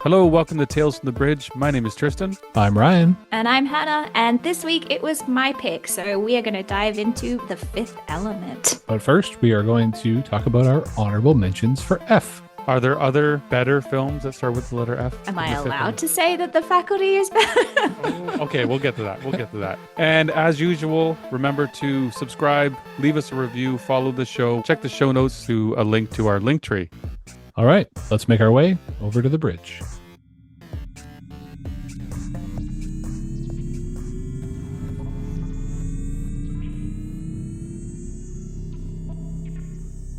Hello, welcome to Tales from the Bridge. My name is Tristan. I'm Ryan. And I'm Hannah, and this week it was my pick, so we are going to dive into The Fifth Element. But first, we are going to talk about our honorable mentions for F. Are there other better films that start with the letter F? Am I allowed to say that The Faculty is better? Okay, we'll get to that. And as usual, remember to subscribe, leave us a review, follow the show, check the show notes to a link to our link tree. All right, let's make our way over to the bridge.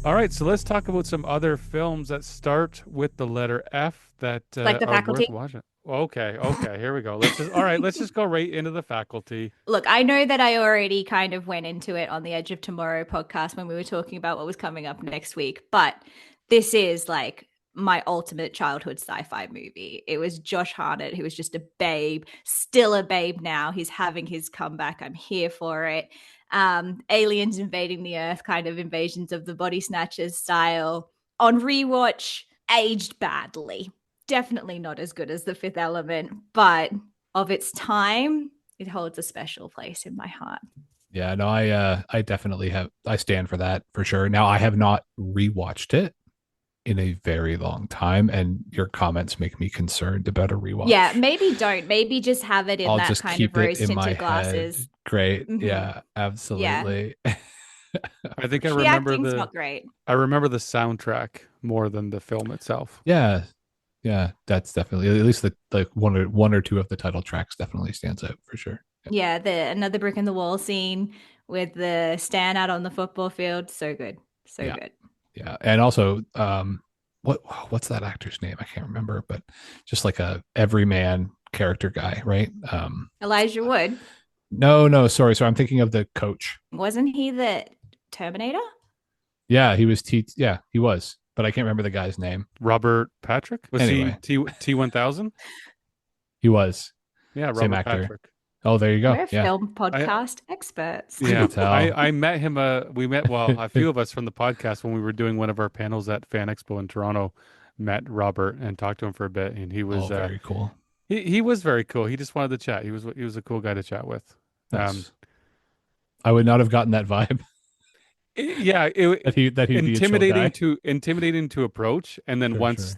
All right, so let's talk about some other films that start with the letter F that Like The are Faculty? worth watching. Okay, here we go. Let's just go right into The Faculty. Look, I know that I already kind of went into it on the Edge of Tomorrow podcast when we were talking about what was coming up next week, but this is like my ultimate childhood sci-fi movie. It was Josh Hartnett, who was just a babe, still a babe now. He's having his comeback. I'm here for it. Aliens invading the Earth, kind of invasions of the body snatchers style. On rewatch, aged badly. Definitely not as good as The Fifth Element, but of its time, it holds a special place in my heart. Yeah, no, I definitely have. I stand for that for sure. Now, I have not rewatched it in a very long time, and your comments make me concerned about a rewatch. Yeah, maybe don't. Maybe just have it in I'll that just kind keep of it rose in my tinted glasses. head. Great. Mhm. Yeah, absolutely. I think I The remember acting's not great. I remember the soundtrack more than the film itself. Yeah, that's definitely at least the one or two of the title tracks definitely stands out for sure. Yeah, the another brick in the wall scene with the stand out on the football field. So good. So Yeah. good. Yeah, and also, what's that actor's name? I can't remember, but just like a everyman character guy, right? Elijah Wood. No, sorry. I'm thinking of the coach. Wasn't he the Terminator? Yeah, he was Yeah, he was, but I can't remember the guy's name. Robert Patrick? Was Anyway. he T1000? He was. Yeah, Robert Same actor. Patrick. Oh, there you go. We're Yeah, film podcast experts. Yeah, tell. I met him. We met a few of us from the podcast when we were doing one of our panels at Fan Expo in Toronto. Met Robert and talked to him for a bit, and he was very cool. He was very cool. He just wanted to chat. He was a cool guy to chat with. Nice. I would not have gotten that vibe. That he'd be intimidating to approach, and then once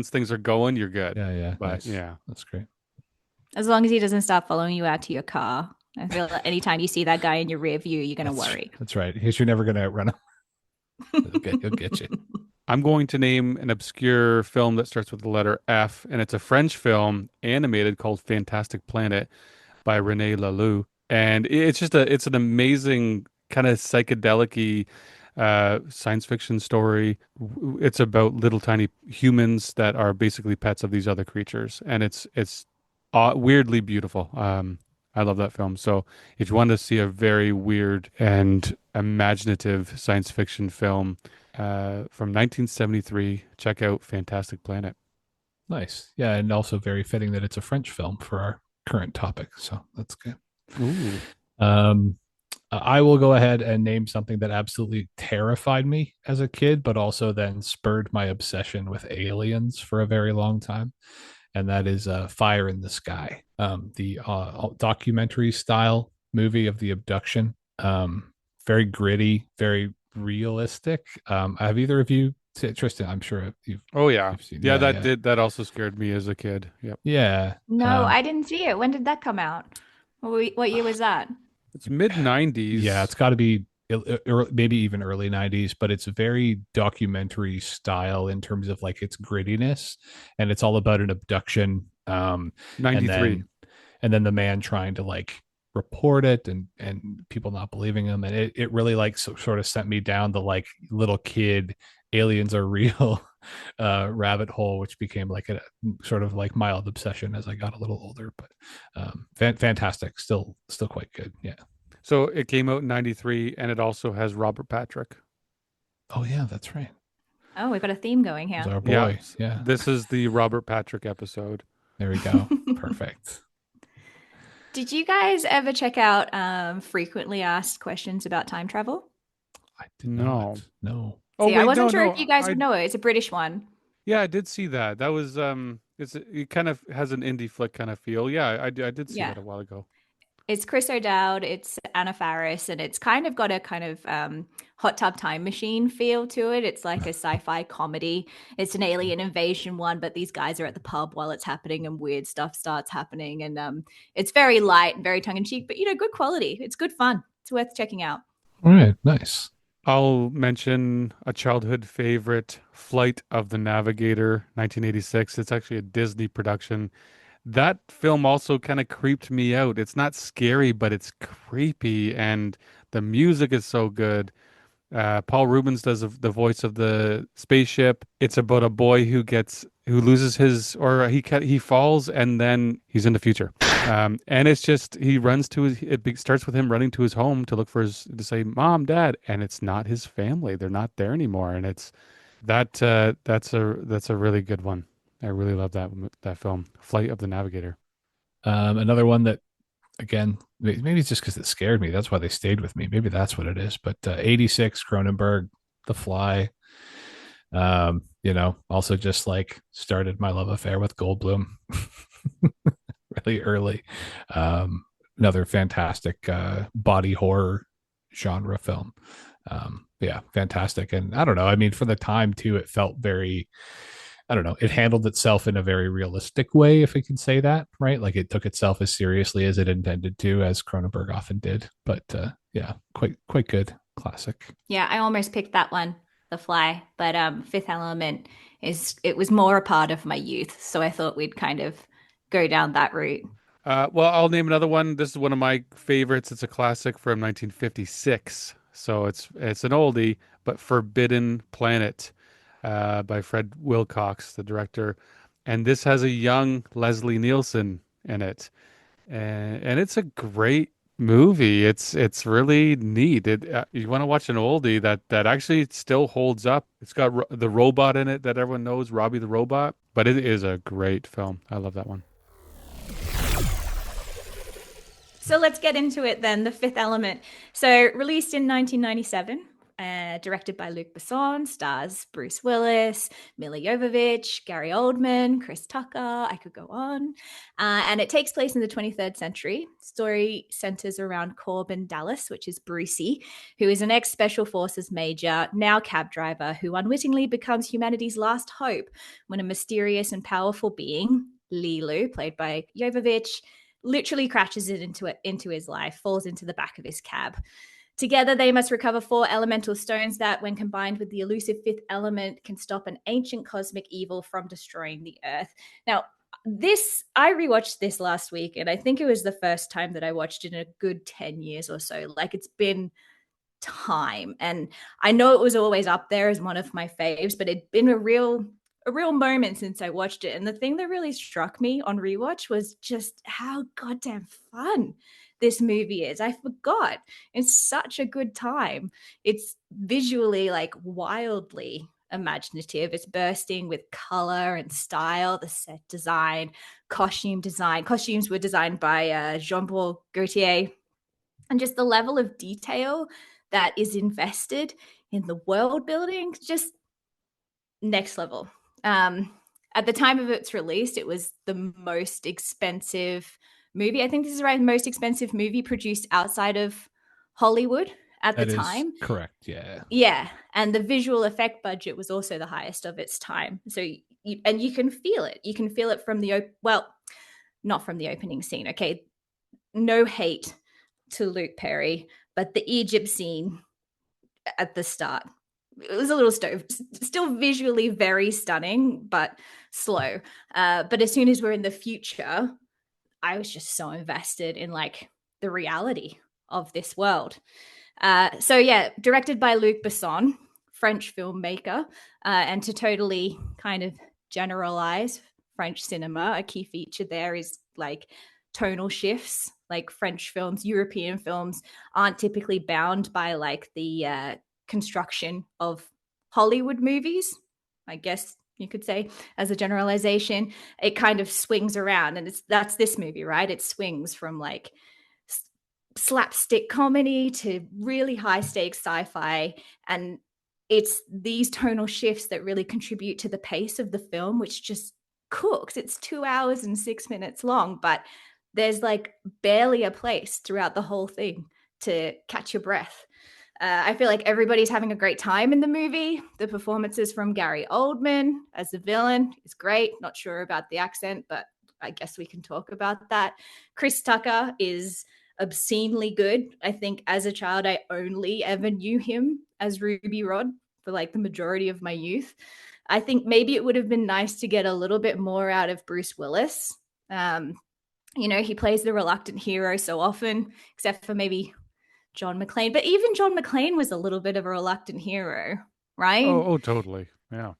things are going, you're good. Yeah, but nice. Yeah, that's great. As long as he doesn't start following you out to your car. I feel like anytime you see that guy in your rear view, you're going to worry. That's right. Because you're never going to outrun him. He'll get you. I'm going to name an obscure film that starts with the letter F, and it's a French film animated called Fantastic Planet by René Laloux. And it's an amazing kind of psychedelic science fiction story. It's about little tiny humans that are basically pets of these other creatures, and it's weirdly beautiful. I love that film. So if you want to see a very weird and imaginative science fiction film from 1973, check out Fantastic Planet. Nice. Yeah, and also very fitting that it's a French film for our current topic. So that's good. Ooh. I will go ahead and name something that absolutely terrified me as a kid, but also then spurred my obsession with aliens for a very long time. And that is Fire in the Sky, the documentary style movie of the abduction. Very gritty, very realistic. Have either of you, Tristan? I'm sure you've. Oh yeah, you've seen, yeah. That also scared me as a kid. Yep. Yeah. No, I didn't see it. When did that come out? What year was that? It's mid-90s. Yeah, it's got to be maybe even early 90s, but it's very documentary style in terms of like its grittiness, and it's all about an abduction. 93. And then the man trying to like report it and people not believing him, and it really like sort of sent me down the like little kid aliens are real rabbit hole, which became like a sort of like mild obsession as I got a little older. But fantastic, still quite good. Yeah. So it came out in 93, and it also has Robert Patrick. Oh yeah, that's right. Oh, we've got a theme going here. He's our boy. Yeah. This is the Robert Patrick episode. There we go. Perfect. Did you guys ever check out frequently asked questions about time travel? I did not. No. Oh, See, wait, I wasn't no, sure no, if you guys would know it. It's a British one. Yeah, I did see that. That was it kind of has an indie flick kind of feel. Yeah, I did see Yeah. that a while ago. It's Chris O'Dowd, it's Anna Faris, and it's kind of got a kind of hot tub time machine feel to it. It's like a sci-fi comedy. It's an alien invasion one, but these guys are at the pub while it's happening, and weird stuff starts happening. And it's very light and very tongue in cheek, but good quality. It's good fun. It's worth checking out. All right, nice. I'll mention a childhood favorite, Flight of the Navigator, 1986. It's actually a Disney production. That film also kind of creeped me out. It's not scary, but it's creepy, and the music is so good. Paul Rubens does the voice of the spaceship. It's about a boy who loses his, or he falls and then he's in the future. And it's just he runs to his. Starts with him running to his home to look for his to say mom, dad, and it's not his family. They're not there anymore, and it's that's a really good one. I really love that film, Flight of the Navigator. Another one that, again, maybe it's just because it scared me. That's why they stayed with me. Maybe that's what it is. But 86, Cronenberg, The Fly. Also just like started my love affair with Goldblum really early. Um, Another fantastic body horror genre film. Yeah, fantastic. And I don't know. I mean, for the time too, it felt very, I don't know, it handled itself in a very realistic way, if we can say that, right? Like it took itself as seriously as it intended to, as Cronenberg often did. But yeah, quite good. Classic. Yeah, I almost picked that one, The Fly, but Fifth Element it was more a part of my youth, so I thought we'd kind of go down that route. Well, I'll name another one. This is one of my favorites. It's a classic from 1956. So it's an oldie, but Forbidden Planet by Fred Wilcox, the director. And this has a young Leslie Nielsen in it. And it's a great movie. It's really neat. You want to watch an oldie that actually still holds up. It's got the robot in it that everyone knows, Robbie the Robot, but it is a great film. I love that one. So let's get into it then. The Fifth Element. So released in 1997, directed by Luc Besson, stars Bruce Willis, Mila Jovovich, Gary Oldman, Chris Tucker. I could go on. And it takes place in the 23rd century. Story centers around Corbin Dallas, which is Brucey, who is an ex-special forces major, now cab driver, who unwittingly becomes humanity's last hope when a mysterious and powerful being, Lilu, played by Jovovich, literally crashes it into his life, falls into the back of his cab. Together, they must recover 4 elemental stones that, when combined with the elusive 5th element, can stop an ancient cosmic evil from destroying the Earth. Now, I rewatched this last week, and I think it was the first time that I watched it in a good 10 years or so. Like, it's been time, and I know it was always up there as one of my faves, but it'd been a real moment since I watched it. And the thing that really struck me on rewatch was just how goddamn fun this movie is. I forgot. It's such a good time. It's visually like wildly imaginative. It's bursting with color and style, the set design, costume design. Costumes were designed by Jean-Paul Gaultier, and just the level of detail that is invested in the world building, just next level. At the time of its release, it was the most expensive movie. I think this is right, most expensive movie produced outside of Hollywood at the That is time. correct. Yeah. Yeah, and the visual effect budget was also the highest of its time. So you can feel it. You can feel it from well, not from the opening scene. Okay, no hate to Luke Perry, but the Egypt scene at the start, it was a little still visually very stunning, but slow. But as soon as we're in the future, I was just so invested in like the reality of this world. So yeah, directed by Luc Besson, French filmmaker, and to totally kind of generalize French cinema, a key feature there is like tonal shifts. Like French films, European films aren't typically bound by like the construction of Hollywood movies, I guess you could say, as a generalization. It kind of swings around, and that's this movie, right? It swings from like slapstick comedy to really high stakes sci-fi, and it's these tonal shifts that really contribute to the pace of the film, which just cooks. It's 2 hours and 6 minutes long, but there's like barely a place throughout the whole thing to catch your breath. I feel like everybody's having a great time in the movie. The performances from Gary Oldman as the villain is great. Not sure about the accent, but I guess we can talk about that. Chris Tucker is obscenely good. I think as a child, I only ever knew him as Ruby Rod for like the majority of my youth. I think maybe it would have been nice to get a little bit more out of Bruce Willis. Um, he plays the reluctant hero so often, except for maybe John McClane. But even John McClane was a little bit of a reluctant hero, right? Oh, totally. Yeah.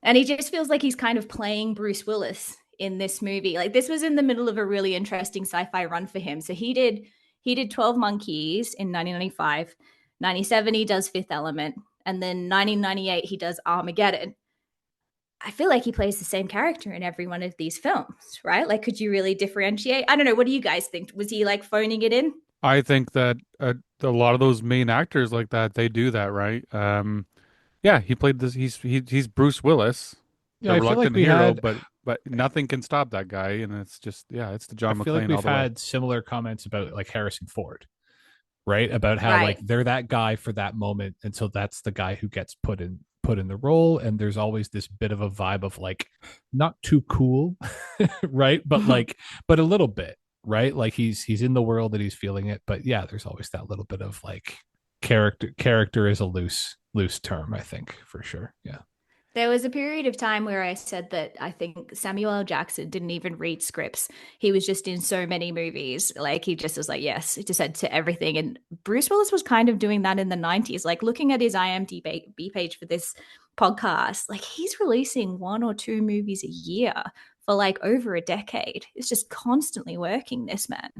And he just feels like he's kind of playing Bruce Willis in this movie. Like this was in the middle of a really interesting sci-fi run for him. So he did 12 Monkeys in 1995. 97 he does Fifth Element, and then 1998 he does Armageddon. I feel like he plays the same character in every one of these films, right? Like could you really differentiate? I don't know, what do you guys think? Was he like phoning it in? I think that a lot of those main actors like that, they do that, right? Yeah, he played this. He's Bruce Willis, Yeah, the I feel like reluctant we hero, had but nothing can stop that guy, and it's just yeah, it's the I John feel like McClane we've all the way. had similar comments about like Harrison Ford, right? About how like Right. they're that guy for that moment, and so that's the guy who gets put in the role. And there's always this bit of a vibe of like not too cool, right? But a little bit, right? Like he's in the world and he's feeling it. But yeah, there's always that little bit of like character is a loose term, I think, for sure. Yeah. There was a period of time where I said that I think Samuel L. Jackson didn't even read scripts. He was just in so many movies. Like he just was like, yes, he just said to everything. And Bruce Willis was kind of doing that in the 90s. Like looking at his IMDb page for this podcast, like he's releasing one or two movies a year for like over a decade. It's just constantly working, this man.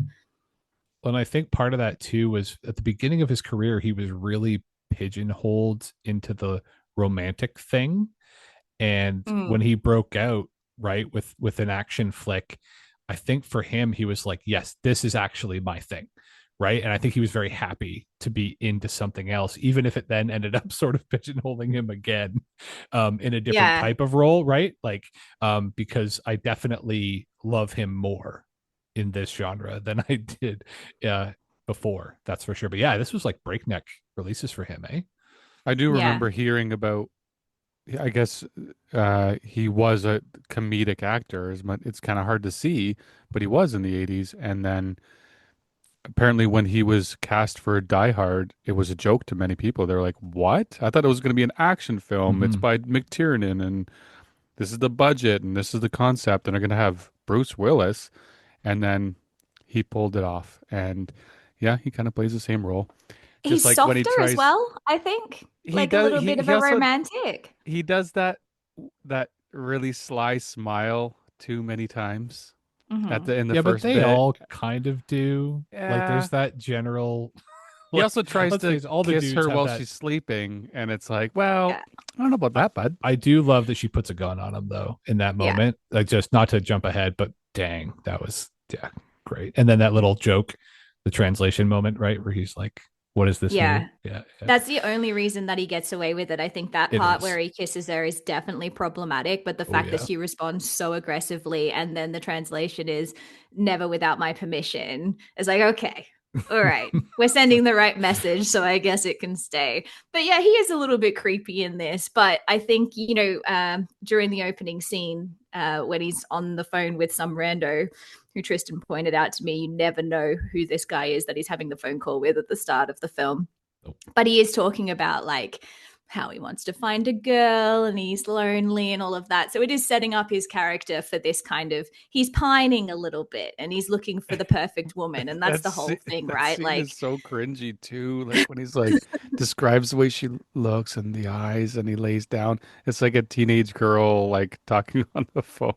And I think part of that too was at the beginning of his career, he was really pigeonholed into the romantic thing. And when Mm, he broke out, right, with an action flick, I think for him, he was like, yes, this is actually my thing. Right. And I think he was very happy to be into something else, even if it then ended up sort of pigeonholing him again in a different yeah. type of role. Right. Like, because I definitely love him more in this genre than I did uh, before. That's for sure. But yeah, this was like breakneck releases for him, eh? I do Yeah. remember hearing about. I guess he was a comedic actor. It's kind of hard to see, but he was in the '80s, and then apparently when he was cast for Die Hard, it was a joke to many people. They're like, "What? I thought it was going to be an action film. It's Mm-hmm. by McTiernan, and this is the budget, and this is the concept, and they're going to have Bruce Willis." And then he pulled it off, and yeah, he kind of plays the same role, just He's like when he softer as tries. well, I think. He Like a does. little He bit of he a also romantic. he does that really sly smile too many times at Hmm. the in the Yeah, but first they bit. all kind of do. Like, Yeah. there's that general, He also like, tries let's to face it, all the kiss dudes her have while that. she's sleeping, and it's like, well, Yeah. I don't know about I, that, bud. I do love that she puts a gun on him though in that Yeah. moment. Like, just not to jump ahead, but dang, that was yeah, great. And then that little joke, the translation moment, right, where he's like, "What does this mean?" Yeah. Yeah, yeah, That's the only reason that he gets away with it. I think that it part where is. he kisses her is definitely problematic, but the Oh fact that yeah. she responds so aggressively and then the translation is never without my permission is like, okay, all right, we're sending the right message, so I guess it can stay. But yeah, he is a little bit creepy in this, but I think, during the opening scene, when he's on the phone with some rando who Tristan pointed out to me, you never know who this guy is that he's having the phone call with at the start of the film, but he is talking about like how he wants to find a girl and he's lonely and all of that. So it is setting up his character for this kind of, he's pining a little bit and he's looking for the perfect woman. And that's That the whole scene, thing, that right? scene is Like, so cringy too. Like when he's like describes the way she looks and the eyes, and he lays down. It's like a teenage girl like talking on the phone.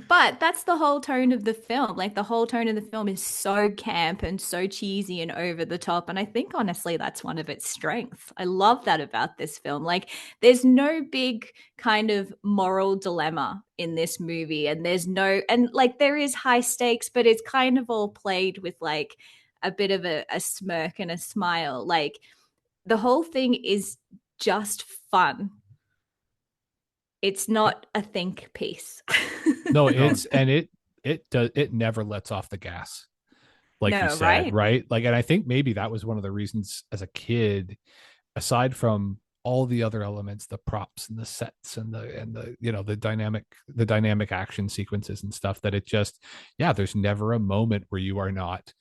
but that's the whole tone of the film. Like the whole tone of the film is so camp and so cheesy and over the top. And I think honestly, that's one of its strengths. I love that about this film. Like there's no big kind of moral dilemma in this movie. And there's no, and like there is high stakes, but it's kind of all played with like a bit of a smirk and a smile. Like the whole thing is just fun. It's not a think piece. No, No, it never lets off the gas, like you No, said, right? right? Like, and I think maybe that was one of the reasons as a kid, aside from all the other elements, the props and the sets and the the dynamic action sequences and stuff, that it just, yeah, there's never a moment where you are not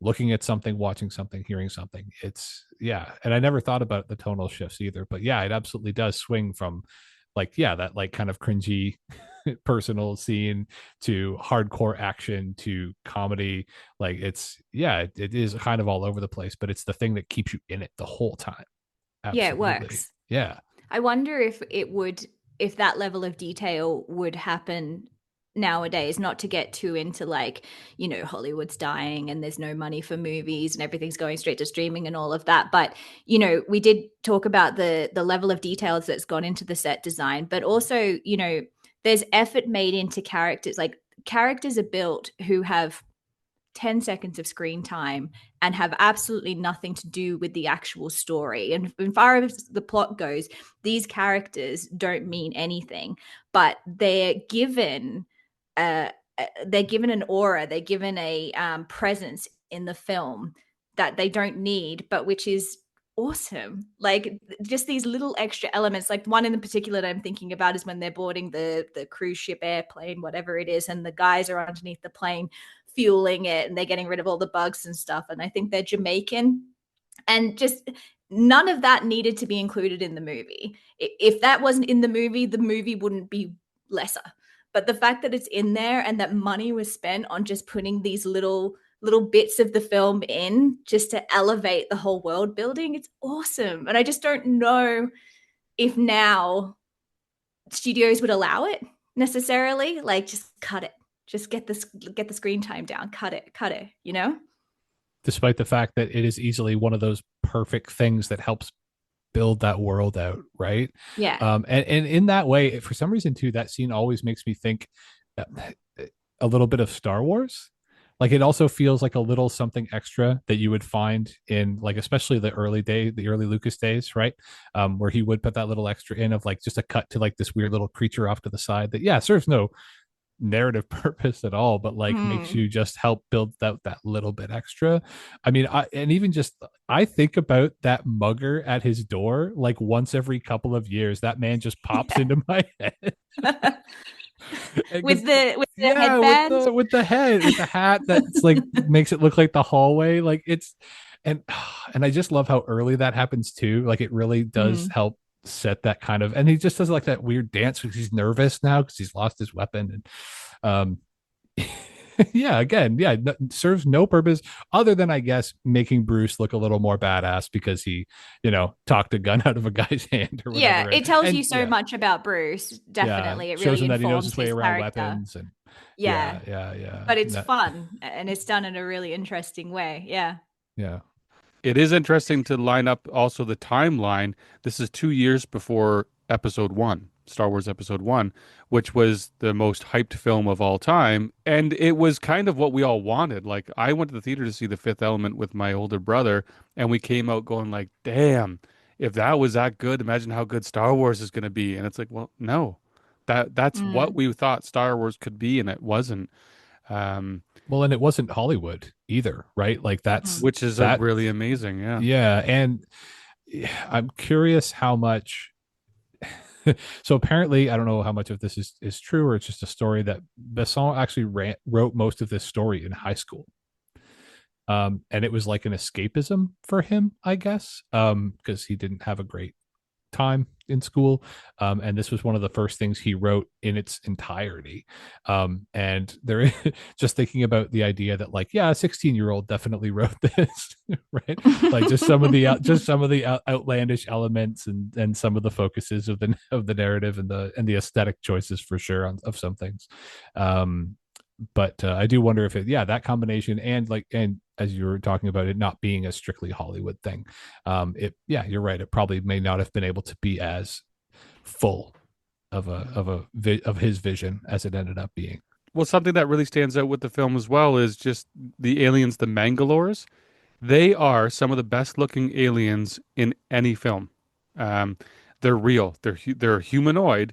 looking at something, watching something, hearing something. It's, yeah. And I never thought about the tonal shifts either, but yeah, it absolutely does swing from, like, yeah, that like kind of cringy personal scene to hardcore action to comedy. Like, it's, yeah, it is kind of all over the place, but it's the thing that keeps you in it the whole time. Yeah, it Absolutely. works. Yeah. I wonder if it would, if that level of detail would happen nowadays, not to get too into like, Hollywood's dying and there's no money for movies and everything's going straight to streaming and all of that. But, we did talk about the level of details that's gone into the set design, but also, there's effort made into characters. Like characters are built who have 10 seconds of screen time and have absolutely nothing to do with the actual story. And as far as the plot goes, these characters don't mean anything, but uh, they're given an aura, they're given a presence in the film that they don't need, but which is awesome. Like just these little extra elements. Like one in particular that I'm thinking about is when they're boarding the cruise ship, airplane, whatever it is, and the guys are underneath the plane fueling it and they're getting rid of all the bugs and stuff. And I think they're Jamaican. And just none of that needed to be included in the movie. If that wasn't in the movie wouldn't be lesser. But the fact that it's in there and that money was spent on just putting these little bits of the film in just to elevate the whole world building, it's awesome. And I just don't know if now studios would allow it necessarily. Like just cut it, just get the screen time down, cut it. Despite the fact that it is easily one of those perfect things that helps build that world out, right? Yeah. And in that way, for some reason too, that scene always makes me think uh, a little bit of Star Wars. Like it also feels like a little something extra that you would find in, like, especially the early Lucas days, right? Where he would put that little extra in of like just a cut to like this weird little creature off to the side that, yeah, serves no narrative purpose at all, but like makes Mm. you just help build that little bit extra. I mean, and even just, I think about that mugger at his door like once every couple of years. That man just pops into my head. Yeah. Because, with the yeah, with headband. the head, with the hat that's like makes it look like the hallway, like it's, and and I just love how early that happens too. Like it really does Mm. help set that kind of, and he just does like that weird dance because he's nervous now because he's lost his weapon. And yeah, again, yeah, serves no purpose other than, I guess, making Bruce look a little more badass because he, talked a gun out of a guy's hand or Yeah, whatever. it tells And you so yeah, much about Bruce. yeah, Definitely. It shows really him that he knows informs his way his around character. weapons. And Yeah. yeah, yeah, yeah. But it's No, fun and it's done in a really interesting way. Yeah. yeah. it is interesting to line up also the timeline. This is 2 years before Episode One, Star Wars Episode One, which was the most hyped film of all time, and it was kind of what we all wanted. Like I went to the theater to see The Fifth Element with my older brother, and we came out going like, "Damn, if that was that good, imagine how good Star Wars is going to be." And it's like, well, no, that's what Mm. we thought Star Wars could be, and it wasn't. Um, Well, and it wasn't Hollywood either, right? Like that's Mm. which is a that. really amazing, yeah. Yeah, and I'm curious how much. So apparently, I don't know how much of this is true or it's just a story that Besson actually wrote most of this story in high school. And it was like an escapism for him, I guess, because he didn't have a great time in school. And this was one of the first things he wrote in its entirety. And there, just thinking about the idea that, like, yeah, a 16-year-old definitely wrote this, right? Like just some of the outlandish elements and some of the focuses of the narrative and the aesthetic choices for sure of some things. But I do wonder if yeah, that combination and as you were talking about it not being a strictly Hollywood thing, yeah, you're right. It probably may not have been able to be as full of his vision as it ended up being. Well, something that really stands out with the film as well is just the aliens, the Mangalores. They are some of the best looking aliens in any film. They're real. They're humanoid,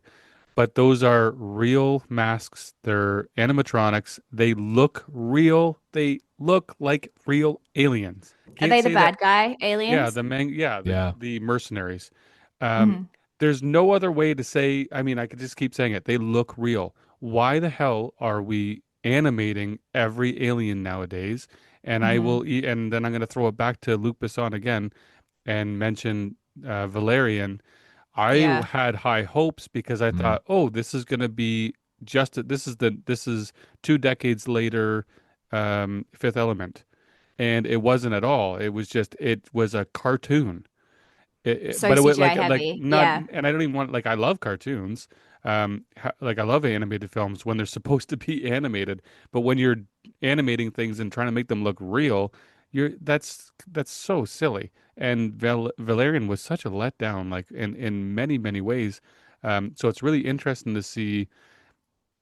but those are real masks. They're animatronics. They look real. They look like real aliens. Are Can't they the say that. bad guy Yeah, aliens? Yeah. the mercenaries. Um, Hmm. there's no other way to say. I mean, I could just keep saying it. They look real. Why the hell are we animating every alien nowadays? Hmm. And then I'm going to throw it back to Luc Besson again and mention Valerian. I Yeah. had high hopes because I Mm. thought, oh, this is going to be this is 2 decades later, Fifth Element, and it wasn't at all. It was a cartoon. So But it was CGI like heavy. not, Yeah. and I don't even want like I love cartoons. Like I love animated films when they're supposed to be animated, but when you're animating things and trying to make them look real, that's so silly. And Valerian was such a letdown, like in many ways. So it's really interesting to see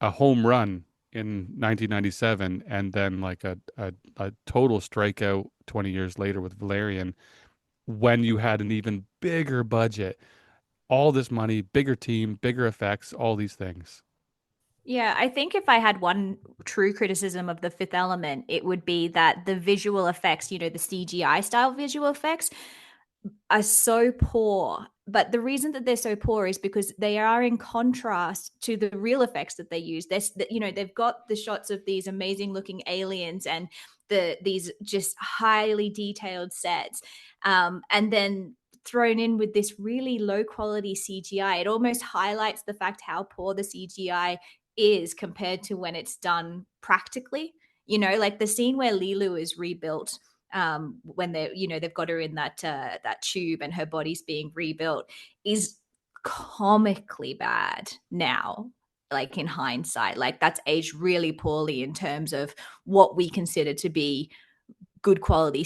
a home run in 1997 and then like a total strikeout 20 years later with Valerian when you had an even bigger budget, all this money, bigger team, bigger effects, all these things. Yeah, I think if I had one true criticism of the Fifth Element, it would be that the visual effects, the CGI style visual effects, are so poor. But the reason that they're so poor is because they are in contrast to the real effects that they use. They've got the shots of these amazing looking aliens and these just highly detailed sets, and then thrown in with this really low quality CGI. It almost highlights the fact how poor the CGI is compared to when it's done practically. Like the scene where Lilu is rebuilt, when they've got her in that tube and her body's being rebuilt, is comically bad now, like in hindsight. Like that's aged really poorly in terms of what we consider to be good quality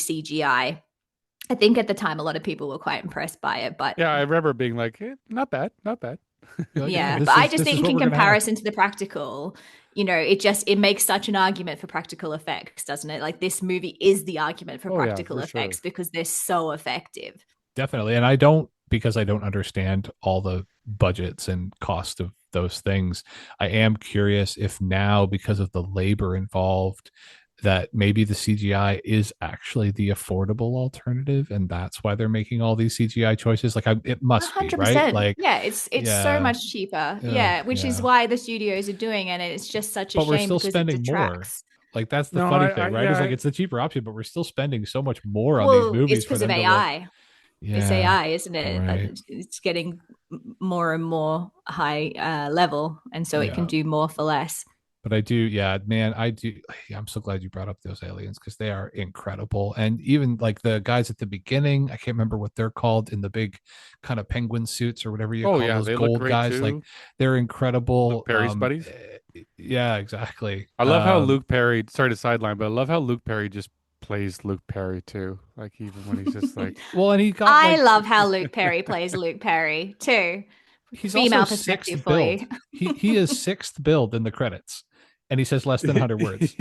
I think at the time a lot of people were quite impressed by it, but Yeah, I remember being like, not bad, not bad. You're like, yeah, yeah, but this I is just this is think what in we're gonna have. comparison to the practical, it makes such an argument for practical effects, doesn't it? Like this movie is the argument for Oh yeah, practical for effects sure. because they're so effective. Definitely. And I don't, because I don't understand all the budgets and cost of those things. I am curious if now, because of the labor involved, that maybe the CGI is actually the affordable alternative, and that's why they're making all these CGI choices. Like, it must be, right? 100%. Like, Yeah, it's so yeah, much cheaper. yeah, Yeah, which is yeah. why the studios are doing it. And it's just such a But we're shame still because it spending more. detracts. Like, that's the No, funny I thing, right? Is like yeah, it's the cheaper option, but we're still spending so much more on these Well, it's movies for because of them to look. AI. It's Yeah, AI, isn't it? That right. it's getting more and more high level, and so it can Yeah. do more for less. But I do, yeah, man, I do. Yeah, I'm so glad you brought up those aliens because they are incredible. And even like the guys at the beginning, I can't remember what they're called in the big kind of penguin suits or whatever you oh call yeah, those they look gold great guys. Like too. they're Luke incredible. Perry's buddies. Yeah, exactly. I love how Luke Perry. Sorry to sideline, but I love how Luke Perry just plays Luke Perry too. Like even when he's just like, Well, and he got I like love how Luke Perry plays Luke Perry too. he's also Female perspective sixth for you. build. He is sixth build in the credits, and he says less than 100 words.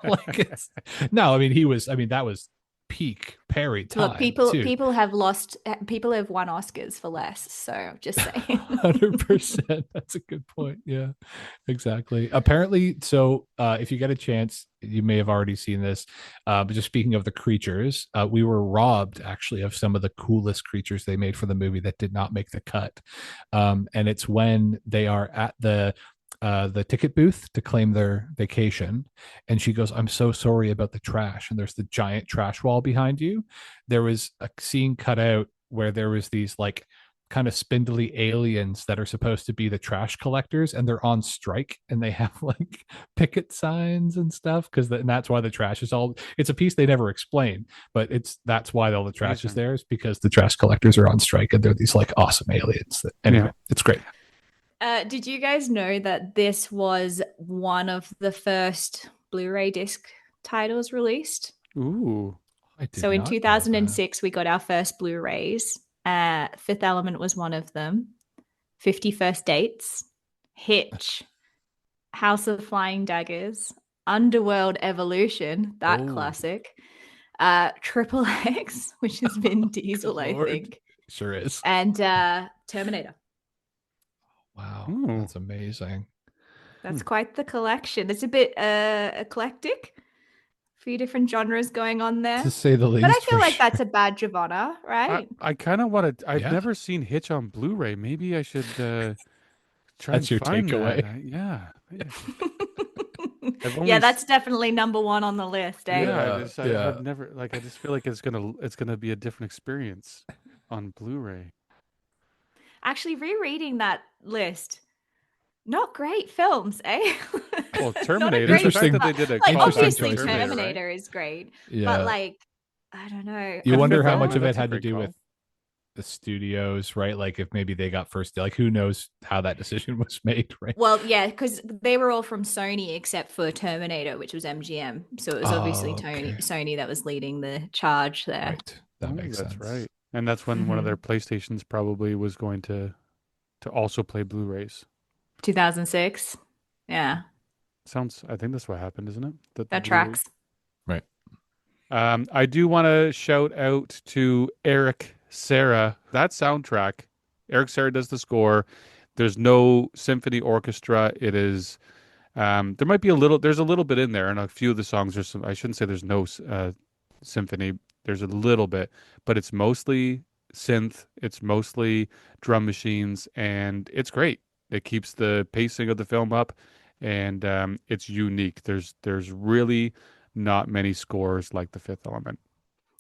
Like it's no, I mean he was. I mean that was peak Perry Look, time people too. people have lost people have won Oscars for less. So just saying. 100%. That's a good point. Yeah, exactly. Apparently, so if you get a chance, you may have already seen this. But just speaking of the creatures, we were robbed actually of some of the coolest creatures they made for the movie that did not make the cut. And it's when they are at the ticket booth to claim their vacation, and she goes, "I'm so sorry about the trash." And there's the giant trash wall behind you. There was a scene cut out where there was these like kind of spindly aliens that are supposed to be the trash collectors, and they're on strike, and they have like picket signs and stuff and that's why the trash is all. It's a piece they never explain, but that's why all the trash is amazing. there is because the trash collectors are on strike, and they're these like awesome aliens. Yeah. Anyway, it's great. Did you guys know that this was one of the first Blu-ray disc titles released? Ooh. I did So in not know that. 2006, we got our first Blu-rays. Fifth Element was one of them. 50 First Dates, Hitch, House of Flying Daggers, Underworld Evolution, that Oh, classic. Triple X, which has been good Diesel, I lord. think. Sure is. and Terminator. Wow, Oh, that's amazing. hmm. That's quite the collection. It's a bit eclectic. A few different genres going on To there. say the But I least, feel for like sure. that's a badge of honor, I right? I kind of want to. I've Yeah, never seen Hitch on Blu-ray. Maybe I should try and that's your find that. takeaway. Yeah, maybe I should. I've only Yeah, that's definitely number one on the list, eh? yeah. Yeah, I've yeah. never like. I just feel like it's gonna be a different experience on Blu-ray. Actually, rereading that list, not great films, eh? Well, Not a Terminator. The great fact that Interesting, they start. did a Like, callback interesting to obviously, choices. Terminator, right? Terminator is great, but Yeah, like, I don't know. you The wonder Fifth how Unbreakable. much Element. of it That's a had to great do with call. the studios, right? Like if maybe they got first, like who knows how that decision was made, right? Well, yeah, because they were all from Sony except for Terminator, which was MGM. So it was obviously Oh, okay, Sony that was leading the charge there. right. That Oh, makes that's sense. right. And that's when one of their Hmm. PlayStations probably was going to also play Blu-rays. 2006. Yeah, Sounds. I think that's what happened, isn't it? That the that Blu-ray. tracks. Right. I do want to shout out to Eric Serra. That soundtrack, Eric Serra does the score. There's no symphony orchestra. It is. There might be a little. There's a little bit in there, and a few of the songs. There's some. I shouldn't say there's no symphony. There's a little bit, but it's mostly synth. It's mostly drum machines, and it's great. It keeps the pacing of the film up, and it's unique. There's really not many scores like The Fifth Element.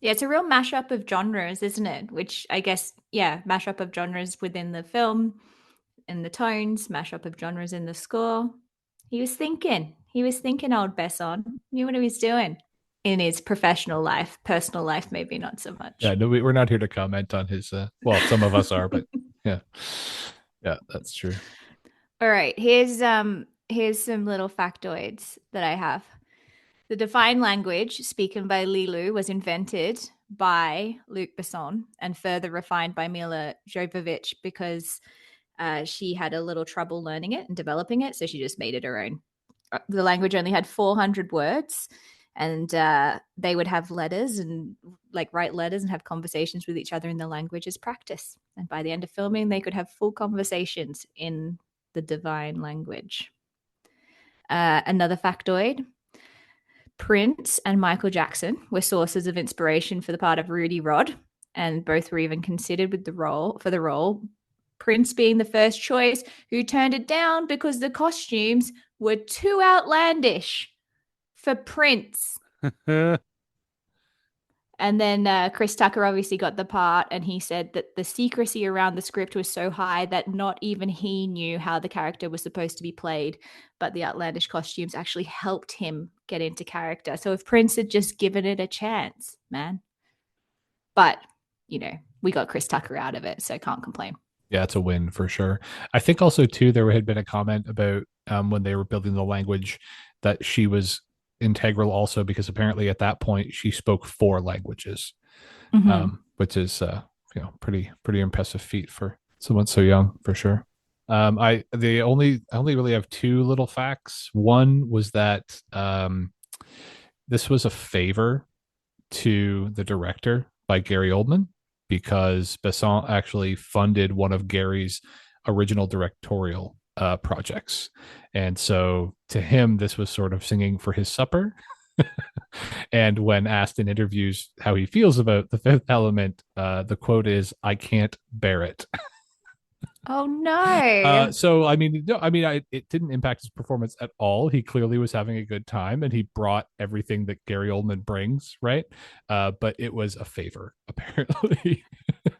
Yeah, it's a real mashup of genres, isn't it? Which I guess, yeah, mashup of genres within the film, in the tones, mashup of genres in the score. He was thinking. He was thinking, old Besson. Knew what he was doing in his professional life. Personal life, maybe not so Yeah, much. no, we're not here to comment on his. Well, some of us are, but yeah, yeah, that's true. All right, here's some little factoids that I have. The defined language spoken by Lilu was invented by Luc Besson and further refined by Mila Jovovich because she had a little trouble learning it and developing it, so she just made it her own. The language only had 400 words, and they would have letters and like write letters and have conversations with each other in the language as practice. And by the end of filming, they could have full conversations in the divine language. Another factoid: Prince and Michael Jackson were sources of inspiration for the part of Rudy Rod, and both were even considered with the role for the role. Prince being the first choice, who turned it down because the costumes were too outlandish for Prince. And then Chris Tucker obviously got the part, and he said that the secrecy around the script was so high that not even he knew how the character was supposed to be played, but the outlandish costumes actually helped him get into character. So if Prince had just given it a chance, man. But, you know, we got Chris Tucker out of it, so can't complain. Yeah, it's a win for sure. I think also too there had been a comment about when they were building the language that she was integral also because apparently at that point she spoke four languages, Mm-hmm. which is pretty impressive feat for someone so young for sure. I only really have two little facts. One was that this was a favor to the director by Gary Oldman because Besson actually funded one of Gary's original directorial projects. And so to him, this was sort of singing for his supper. And when asked in interviews how he feels about the fifth element, the quote is, "I can't bear it." Oh no. So I mean, no, I mean, it didn't impact his performance at all. He clearly was having a good time, and he brought everything that Gary Oldman brings, right? But it was a favor, apparently.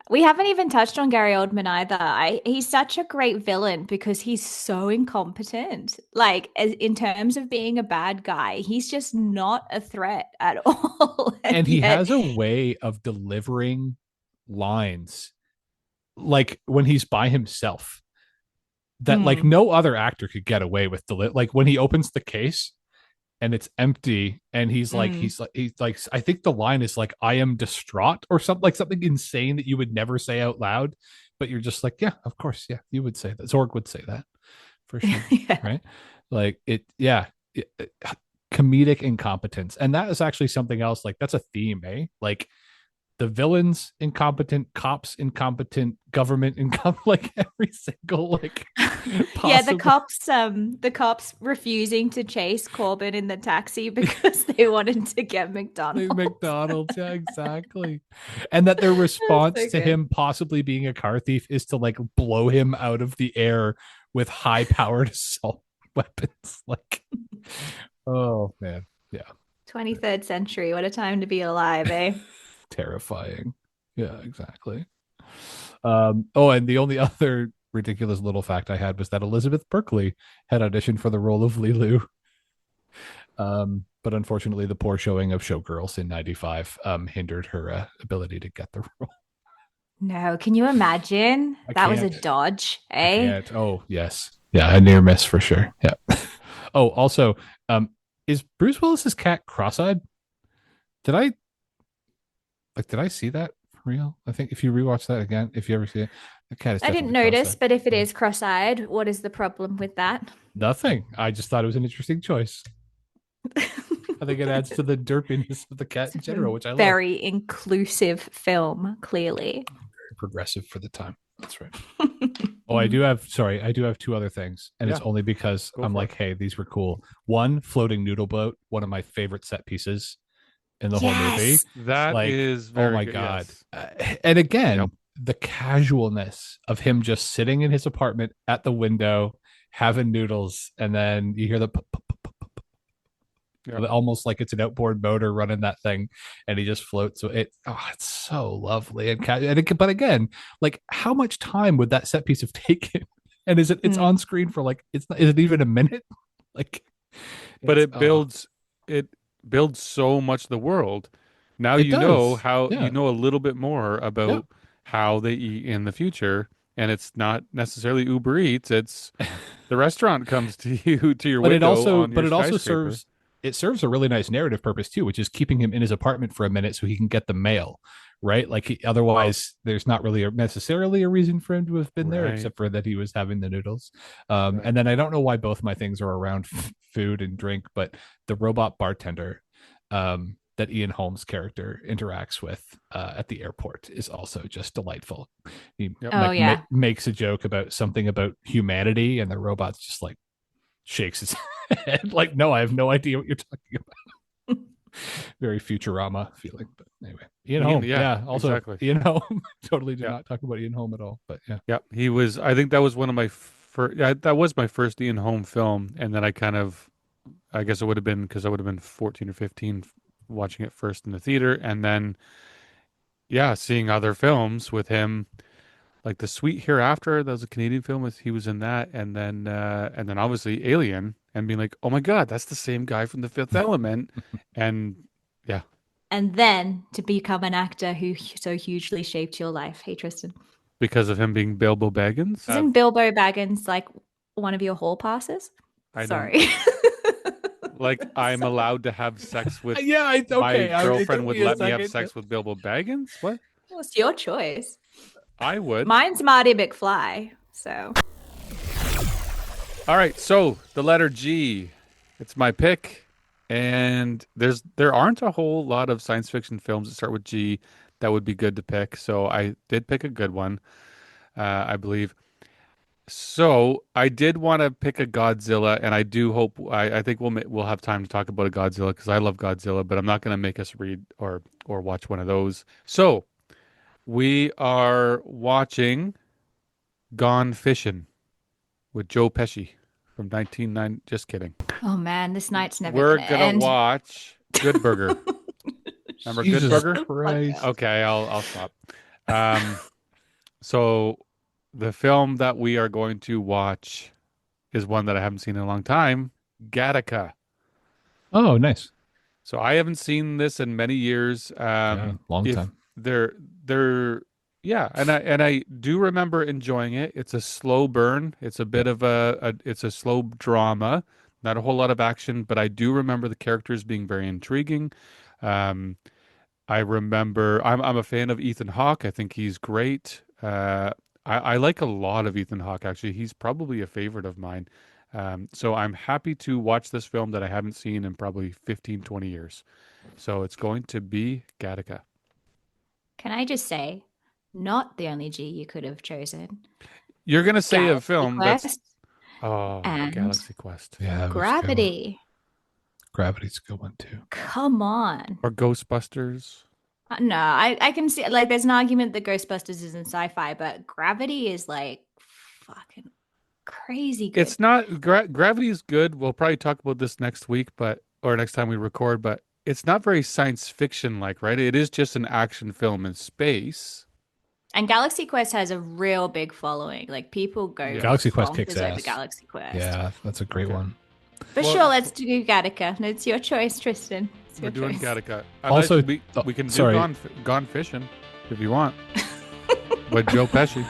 We haven't even touched on Gary Oldman either. He's such a great villain because he's so incompetent. Like in terms of being a bad guy, he's just not a threat at all. And And he yet, has a way of delivering lines, like when he's by himself, that like mm, no other actor could get away with. Like when he opens the case and it's empty and mm. he's like I think the line is like I am distraught or something, like something insane that you would never say out loud, but you're just like, yeah, of course, yeah, you would say that. Zorg would say that for sure, Yeah. right? Like comedic incompetence. And that is actually something else, like that's a theme, eh? Like the villains incompetent, cops incompetent, government incompetent, like every single like Yeah, possible. the cops refusing to chase Corbin in the taxi because they wanted to get Like McDonald's. McDonald's, yeah, exactly. And that their That's response so to good. him possibly being a car thief is to like blow him out of the air with high powered assault weapons. Like, oh man, yeah, 23rd century. What a time to be alive, eh? terrifying. Yeah, exactly. Oh, and the only other ridiculous little fact I had was that Elizabeth Berkley had auditioned for the role of Lilu. But unfortunately, the poor showing of Showgirls in '95 hindered her ability to get the role. No, can you imagine? I That was a can't. dodge, I eh? can't. Oh, yes. Yeah, a near miss for sure. Yeah. Oh, also, is Bruce Willis's cat cross-eyed? Did I did I see that for real? I think if you rewatch that again, if you ever see it, the cat is I didn't definitely notice, cross-eyed. but if it Yeah. is cross-eyed, what is the problem with that? Nothing. I just thought it was an interesting choice. I think it adds to the derpiness of the cat It's in a general, which I love. very inclusive film, clearly. Very progressive for the time. That's right. Oh, I do have two other things, and it's Yeah, only because go I'm for it. like, hey, these were cool. One, floating noodle boat, one of my favorite set pieces in the whole movie. Yes. That Like, is oh very my good. god! Yes. And Yep. again, the casualness of him just sitting in his apartment at the window having noodles, and then you hear the Yep. almost like it's an outboard motor running that thing, and he just floats. So it's so lovely but again, like how much time would that set piece have taken? And it's on Mm. screen for like it's not, is it even a minute? Like But it's it builds so much of the world. Now it you know does. how you Yeah. know a little bit more Yeah. about how they eat in the future, and it's not necessarily Uber Eats. It's the restaurant comes to you to your but it window also on but your it also skyscraper. serves a really nice narrative purpose too, which is keeping him in his apartment for a minute so he can get the mail, right? Like otherwise there's not really necessarily a reason for him to have been there Right. except for that he was having the noodles. Right. And then I don't know why both my things are around food and drink, but the robot bartender that Ian Holmes character interacts with at the airport is also just delightful. He Yep. Oh like yeah. makes a joke about something about humanity, and the robot's just like shakes his head like, no, I have no idea what you're talking about. Very Futurama feeling. But anyway, Ian Ian, Holm. yeah, Yeah. Also, exactly. Ian Holm. Totally did Yeah. not talk about Ian Holm at all. But yeah. Yeah. He was I think that was one of my first yeah, that was my first Ian Holm film, and then I guess it would have been because I would have been 14 or 15 watching it first in the theater, and then yeah, seeing other films with him, like The Sweet Hereafter. That was a Canadian film with he was in that, and then obviously Alien, and being like, oh my God, that's the same guy from The Fifth Element, and yeah, And then to become an actor who so hugely shaped your life. Hey, Tristan. because of him being Bilbo Baggins. Isn't Bilbo Baggins like one of your hall passes? I don't Sorry. like I'm allowed to have sex with Yeah. my Okay. It girlfriend took would me a let me have second. sex with Bilbo Baggins. What? Well, it's your choice. I would. Mine's Marty McFly. So All right, so the letter G, it's my pick, and there aren't a whole lot of science fiction films that start with G that would be good to pick. So I did pick a good one, I believe. So I did want to pick a Godzilla, and I do hope I think we'll have time to talk about a Godzilla because I love Godzilla, but I'm not going to make us read or watch one of those. So we are watching Gone Fishing with Joe Pesci from 1990. Just kidding. oh man, this night's never We're gonna gonna end. watch Good Burger. Remember Good Jesus Shut Burger? the fuck Christ. up. Okay, I'll stop. Um, so the film that we are going to watch is one that I haven't seen in a long time, Gattaca. Oh, nice. So I haven't seen this in many years. Yeah. Long If time. they're yeah, and I do remember enjoying it. It's a slow burn. It's a bit Yep. of it's a slow drama, not a whole lot of action, but I do remember the characters being very intriguing. Um, I remember I'm a fan of Ethan Hawke. I think he's great. I like a lot of Ethan Hawke actually. He's probably a favorite of mine. So I'm happy to watch this film that I haven't seen in probably 15, 20 years. So it's going to be Gattaca. Can I just say, not the only G you could have chosen. You're gonna say a Galaxy film that's Quest and Galaxy Quest Yeah, it was a good one. Gravity. Gravity's a good one too. Come on. or Ghostbusters. No, I can see like there's an argument that Ghostbusters isn't sci-fi, but Gravity is like fucking crazy good. It's not Gravity is good. We'll probably talk about this next week, or next time we record. But it's not very science fiction like, right? It is just an action film in space. And Galaxy Quest has a real big following. Like people go Yeah. Galaxy Quest kicks bonkers over ass. Galaxy Quest. Yeah, that's a great Okay. one. But Well- sure, let's do Gattaca. No, it's your choice, Tristan. It's We're your doing choice. Gattaca. Also- we can do sorry. Gone Fishing if you want with Joe Pesci.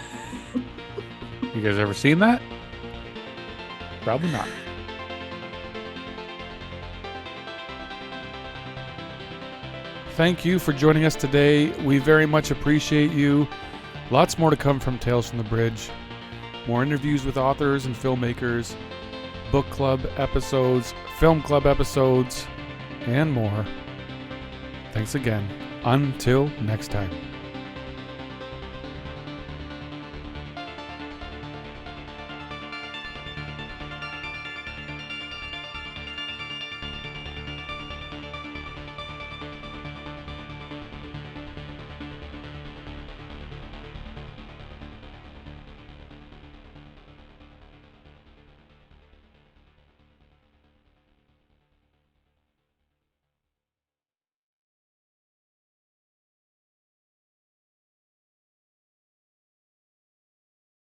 You guys ever seen that? Probably not. Thank you for joining us today. We very much appreciate you. Lots more to come from Tales from the Bridge. More interviews with authors and filmmakers, book club episodes, film club episodes, and more. Thanks again. Until next time.